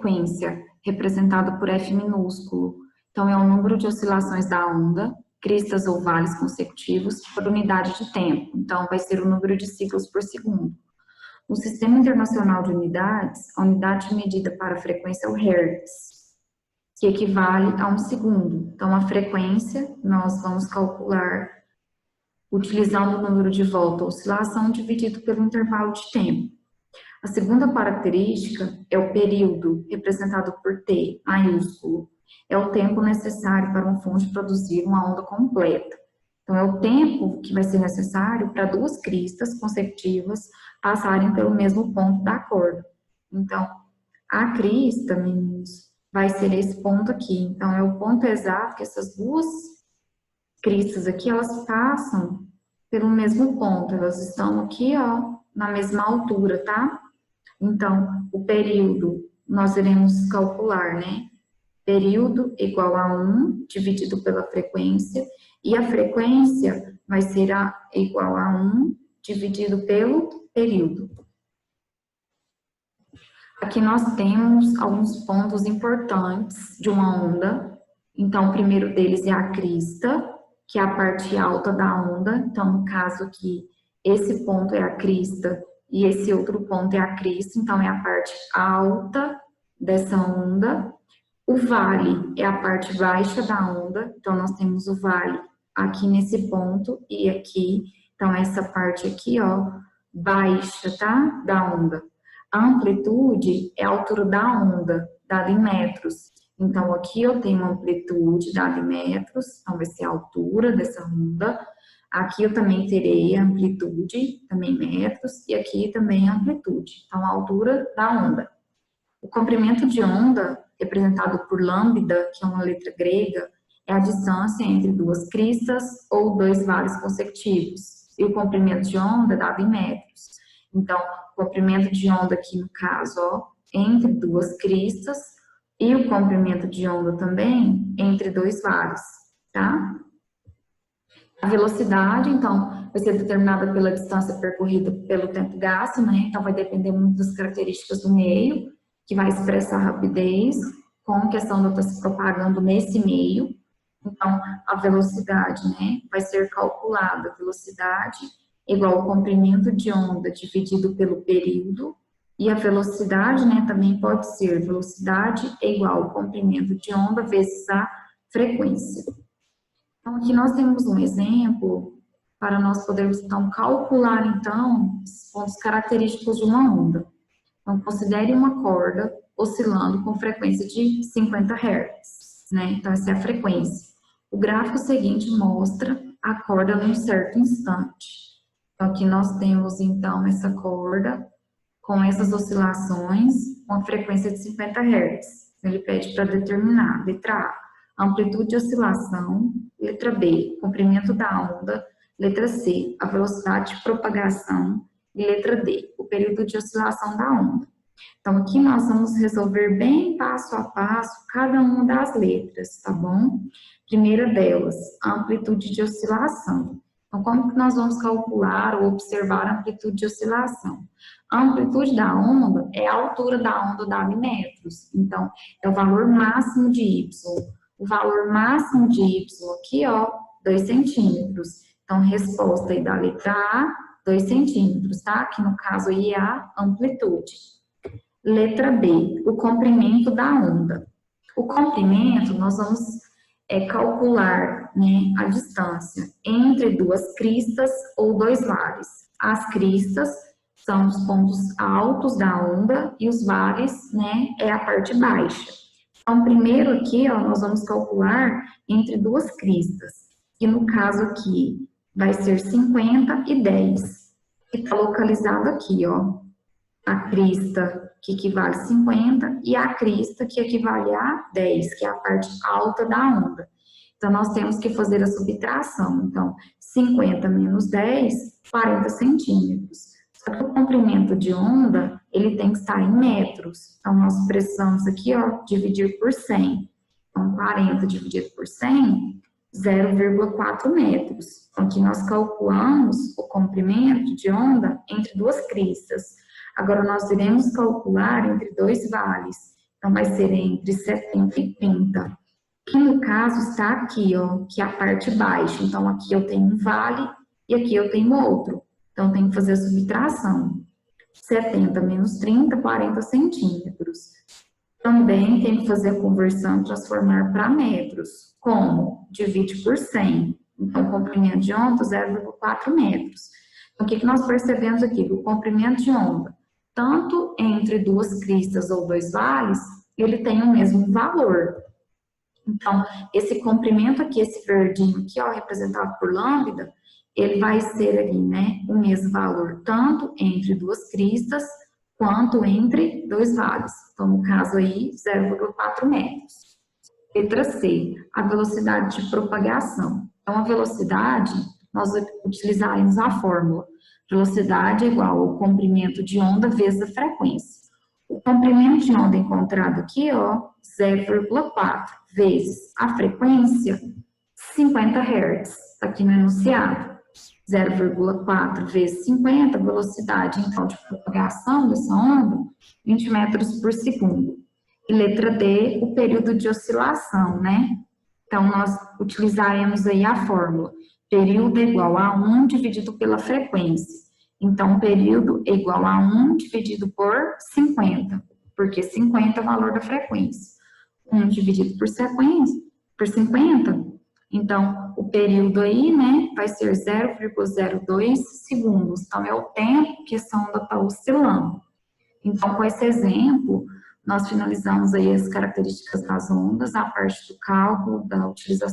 frequência, representada por F minúsculo. Então, é o número de oscilações da onda, cristas ou vales consecutivos, por unidade de tempo. Então, vai ser o número de ciclos por segundo. No Sistema Internacional de Unidades, a unidade medida para a frequência é o Hertz, que equivale a 1 segundo. Então, a frequência, nós vamos calcular utilizando o número de volta à oscilação dividido pelo intervalo de tempo. A segunda característica é o período, representado por T maiúsculo. É o tempo necessário para um fundo produzir uma onda completa. Então, é o tempo que vai ser necessário para duas cristas consecutivas passarem pelo mesmo ponto da corda. Então, a crista, meninos, vai ser esse ponto aqui. Então, é o ponto exato que essas duas cristas aqui, elas passam pelo mesmo ponto. Elas estão aqui, ó, na mesma altura, tá? Então, o período, nós iremos calcular, né? Período igual a 1 dividido pela frequência, e a frequência vai ser igual a 1 dividido pelo período. Aqui nós temos alguns pontos importantes de uma onda. Então, o primeiro deles é a crista, que é a parte alta da onda. Então, no caso aqui, esse ponto é a crista e esse outro ponto é a crista. Então, é a parte alta dessa onda. O vale é a parte baixa da onda. Então, nós temos o vale aqui nesse ponto e aqui. Então, essa parte aqui, ó, baixa, tá? Da onda. A amplitude é a altura da onda, dada em metros. Então, aqui eu tenho uma amplitude dada em metros, então vai ser a altura dessa onda. Aqui eu também terei a amplitude, também em metros, e aqui também a amplitude, então a altura da onda. O comprimento de onda, representado por lambda, que é uma letra grega, é a distância entre duas cristas ou dois vales consecutivos. E o comprimento de onda é dado em metros. Então, o comprimento de onda aqui, no caso, ó, entre duas cristas, e o comprimento de onda também entre dois vales, tá? A velocidade, então, vai ser determinada pela distância percorrida pelo tempo gasto, né? Então, vai depender muito das características do meio, que vai expressar a rapidez, como que essa onda está se propagando nesse meio. Então, a velocidade, né, vai ser calculada, velocidade igual ao comprimento de onda dividido pelo período, e a velocidade, né, também pode ser velocidade igual ao comprimento de onda vezes a frequência. Então, aqui nós temos um exemplo para nós podermos, então, calcular, então, os pontos característicos de uma onda. Então, considere uma corda oscilando com frequência de 50 Hz, né? Então, essa é a frequência. O gráfico seguinte mostra a corda num certo instante. Então, aqui nós temos, então, essa corda com essas oscilações com a frequência de 50 Hz. Ele pede para determinar, letra A, amplitude de oscilação, letra B, comprimento da onda, letra C, a velocidade de propagação, e letra D, o período de oscilação da onda. Então, aqui nós vamos resolver bem passo a passo cada uma das letras, tá bom? Primeira delas, a amplitude de oscilação. Então, como que nós vamos calcular ou observar a amplitude de oscilação? A amplitude da onda é a altura da onda dada em metros. Então, é o valor máximo de Y. O valor máximo de Y aqui, ó, 2 centímetros. Então, resposta aí da letra A, 2 centímetros, tá? Que no caso aí é a amplitude. Letra B, o comprimento da onda. O comprimento, nós vamos calcular, né, a distância entre duas cristas ou dois vales. As cristas são os pontos altos da onda e os vales, né, é a parte baixa. Então, primeiro aqui, ó, nós vamos calcular entre duas cristas, que no caso aqui vai ser 50 e 10, que está localizado aqui, ó, a crista que equivale a 50 e a crista que equivale a 10, que é a parte alta da onda. Então, nós temos que fazer a subtração. Então, 50 menos 10, 40 centímetros. Só que o comprimento de onda, ele tem que estar em metros. Então, nós precisamos aqui, ó, dividir por 100. Então, 40 dividido por 100, 0,4 metros. Então, aqui nós calculamos o comprimento de onda entre duas cristas. Agora, nós iremos calcular entre dois vales. Então, vai ser entre 70 e 30, que no caso está aqui, ó, que é a parte baixa. Então, aqui eu tenho um vale e aqui eu tenho outro. Então, tem que fazer a subtração. 70 menos 30, 40 centímetros. Também tem que fazer a conversão, transformar para metros. Como? Divide por 100. Então, comprimento de onda, 0,4 metros. Então, o que nós percebemos aqui? Que o comprimento de onda, tanto entre duas cristas ou dois vales, ele tem o mesmo valor. Então, esse comprimento aqui, esse verdinho aqui, ó, representado por lambda, ele vai ser ali, né, o mesmo valor, tanto entre duas cristas, quanto entre dois vales. Então, no caso aí, 0,4 metros. Letra C, a velocidade de propagação. Então, a velocidade, nós utilizaremos a fórmula. Velocidade é igual ao comprimento de onda vezes a frequência. O comprimento de onda encontrado aqui, ó, 0,4 vezes a frequência, 50 Hz, está aqui no enunciado. 0,4 vezes 50, velocidade, então, de propagação dessa onda, 20 metros por segundo. E letra D, o período de oscilação, né? Então, nós utilizaremos aí a fórmula. Período é igual a 1 dividido pela frequência. Então, período é igual a 1 dividido por 50, porque 50 é o valor da frequência. 1 dividido por 50. Então, o período aí, né, vai ser 0,02 segundos. Então, é o tempo que essa onda está oscilando. Então, com esse exemplo, nós finalizamos aí as características das ondas, a parte do cálculo, da utilização